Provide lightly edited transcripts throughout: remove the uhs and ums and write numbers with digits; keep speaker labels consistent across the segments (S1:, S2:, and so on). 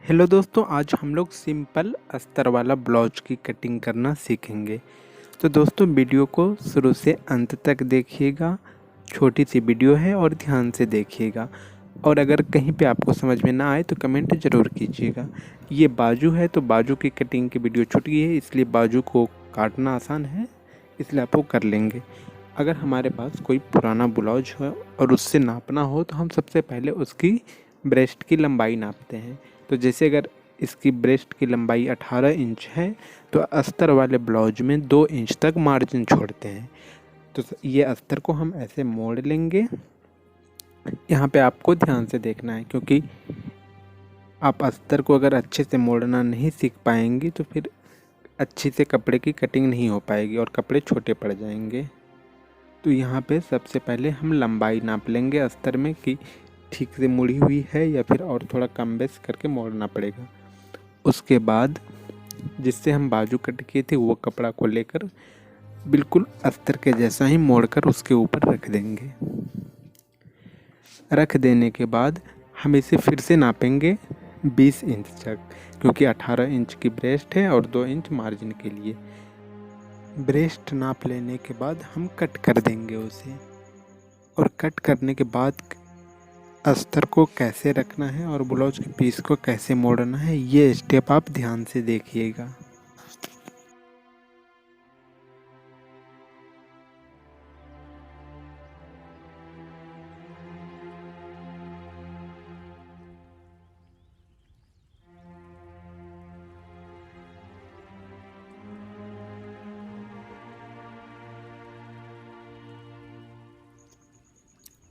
S1: Hello दोस्तों, आज हम लोग सिंपल अस्तर वाला ब्लाउज की कटिंग करना सीखेंगे। तो दोस्तों वीडियो को शुरू से अंत तक देखिएगा। छोटी सी वीडियो है और ध्यान से देखिएगा। और अगर कहीं पे आपको समझ में ना आए तो कमेंट ज़रूर कीजिएगा। ये बाजू है तो बाजू की कटिंग की वीडियो छूट गई है, इसलिए बाजू को काटना आसान है, इसलिए आप वो कर लेंगे। अगर हमारे पास कोई पुराना ब्लाउज हो और उससे नापना हो तो हम सबसे पहले उसकी ब्रेस्ट की लंबाई नापते हैं। तो जैसे अगर इसकी ब्रेस्ट की लंबाई 18 इंच है तो अस्तर वाले ब्लाउज में 2 इंच तक मार्जिन छोड़ते हैं। तो ये अस्तर को हम ऐसे मोड़ लेंगे। यहाँ पे आपको ध्यान से देखना है, क्योंकि आप अस्तर को अगर अच्छे से मोड़ना नहीं सीख पाएंगे तो फिर अच्छी से कपड़े की कटिंग नहीं हो पाएगी और कपड़े छोटे पड़ जाएंगे। तो यहाँ पे सबसे पहले हम लंबाई नाप लेंगे अस्तर में कि ठीक से मुड़ी हुई है या फिर और थोड़ा कम बेस करके मोड़ना पड़ेगा। उसके बाद जिससे हम बाजू कट किए थे वो कपड़ा को लेकर बिल्कुल अस्तर के जैसा ही मोड़कर उसके ऊपर रख देंगे। रख देने के बाद हम इसे फिर से नापेंगे 20 इंच तक, क्योंकि 18 इंच की ब्रेस्ट है और 2 इंच मार्जिन के लिए। ब्रेस्ट नाप लेने के बाद हम कट कर देंगे उसे। और कट करने के बाद अस्तर को कैसे रखना है और ब्लाउज के पीस को कैसे मोड़ना है, ये स्टेप आप ध्यान से देखिएगा।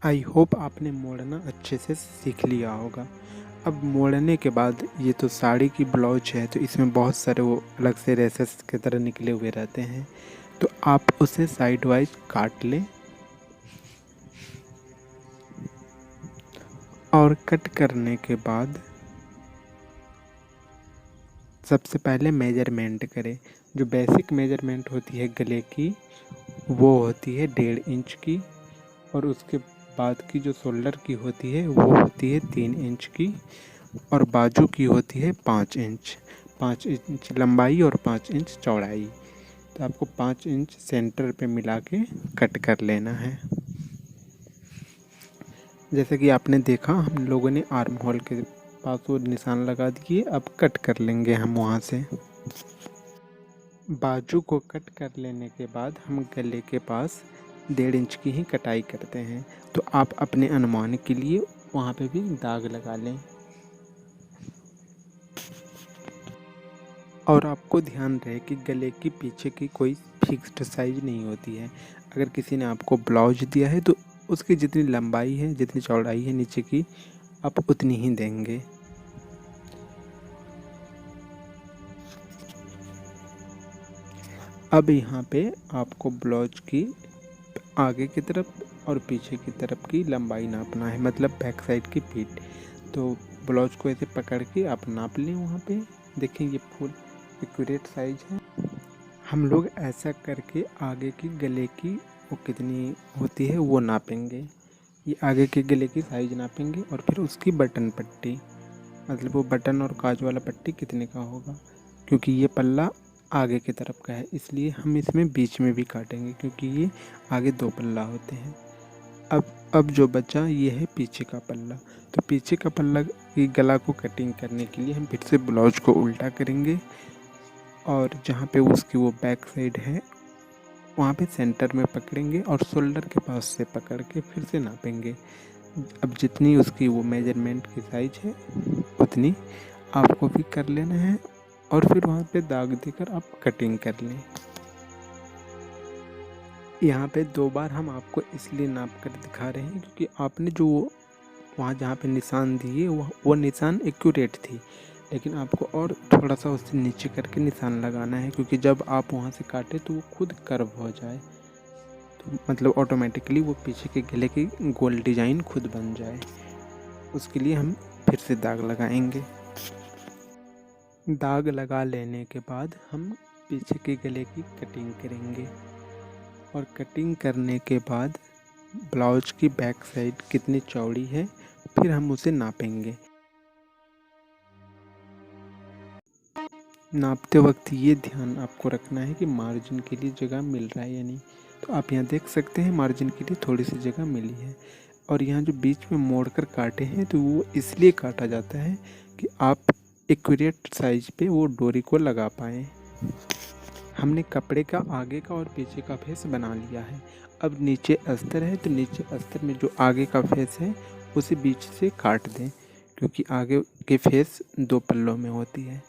S1: आई होप आपने मोड़ना अच्छे से सीख लिया होगा। अब मोड़ने के बाद ये तो साड़ी की ब्लाउज है तो इसमें बहुत सारे वो अलग से रेसेस की तरह निकले हुए रहते हैं, तो आप उसे साइड वाइज काट लें। और कट करने के बाद सबसे पहले मेजरमेंट करें। जो बेसिक मेजरमेंट होती है गले की वो होती है 1.5 इंच की, और उसके बाद की जो शोल्डर की होती है वो होती है 3 इंच की, और बाजू की होती है 5 इंच। 5 इंच लंबाई और 5 इंच चौड़ाई। तो आपको 5 इंच सेंटर पे मिला के कट कर लेना है। जैसे कि आपने देखा हम लोगों ने आर्म होल के पास वो निशान लगा दिए, अब कट कर लेंगे हम वहाँ से। बाजू को कट कर लेने के बाद हम गले के पास 1.5 इंच की ही कटाई करते हैं। तो आप अपने अनुमान के लिए वहाँ पे भी दाग लगा लें। और आपको ध्यान रहे कि गले की पीछे की कोई फिक्स्ड साइज नहीं होती है। अगर किसी ने आपको ब्लाउज दिया है तो उसकी जितनी लंबाई है, जितनी चौड़ाई है नीचे की, आप उतनी ही देंगे। अब यहाँ पे आपको ब्लाउज की आगे की तरफ और पीछे की तरफ की लंबाई नापना है, मतलब बैक साइड की पीठ। तो ब्लाउज को ऐसे पकड़ के आप नाप लें। वहाँ पे देखें ये फुल एक्यूरेट साइज है। हम लोग ऐसा करके आगे की गले की वो कितनी होती है वो नापेंगे। ये आगे के गले की साइज नापेंगे और फिर उसकी बटन पट्टी, मतलब वो बटन और काज वाला पट्टी कितने का होगा। क्योंकि ये पल्ला आगे की तरफ का है इसलिए हम इसमें बीच में भी काटेंगे, क्योंकि ये आगे 2 पल्ला होते हैं। अब जो बचा ये है पीछे का पल्ला। तो पीछे का पल्ला की गला को कटिंग करने के लिए हम फिर से ब्लाउज को उल्टा करेंगे, और जहाँ पे उसकी वो बैक साइड है वहाँ पे सेंटर में पकड़ेंगे और शोल्डर के पास से पकड़ के फिर से नापेंगे। अब जितनी उसकी वो मेजरमेंट की साइज है उतनी आपको भी कर लेना है, और फिर वहाँ पे दाग देकर आप कटिंग कर लें। यहाँ पे 2 बार हम आपको इसलिए नाप कर दिखा रहे हैं क्योंकि आपने जो वहाँ जहाँ पे निशान दिए वो निशान एक्यूरेट थी, लेकिन आपको और थोड़ा सा उससे नीचे करके निशान लगाना है, क्योंकि जब आप वहाँ से काटें तो वो खुद कर्व हो जाए, तो मतलब ऑटोमेटिकली वो पीछे के गले की गोल डिज़ाइन खुद बन जाए। उसके लिए हम फिर से दाग लगाएंगे। दाग लगा लेने के बाद हम पीछे के गले की कटिंग करेंगे, और कटिंग करने के बाद ब्लाउज की बैक साइड कितनी चौड़ी है फिर हम उसे नापेंगे। नापते वक्त ये ध्यान आपको रखना है कि मार्जिन के लिए जगह मिल रहा है या नहीं। तो आप यहाँ देख सकते हैं मार्जिन के लिए थोड़ी सी जगह मिली है। और यहाँ जो बीच में मोड़ कर काटे हैं तो वो इसलिए काटा जाता है कि आप एक्यूरेट साइज पे वो डोरी को लगा पाएँ। हमने कपड़े का आगे का और पीछे का फेस बना लिया है। अब नीचे अस्तर है तो नीचे अस्तर में जो आगे का फेस है उसे बीच से काट दें, क्योंकि आगे के फेस 2 पल्लों में होती है।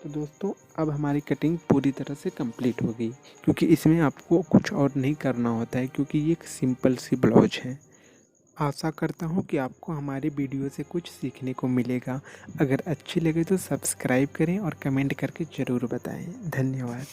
S1: तो दोस्तों अब हमारी कटिंग पूरी तरह से कंप्लीट हो गई, क्योंकि इसमें आपको कुछ और नहीं करना होता है, क्योंकि ये एक सिंपल सी ब्लाउज है। आशा करता हूँ कि आपको हमारे वीडियो से कुछ सीखने को मिलेगा। अगर अच्छी लगे तो सब्सक्राइब करें और कमेंट करके ज़रूर बताएं। धन्यवाद।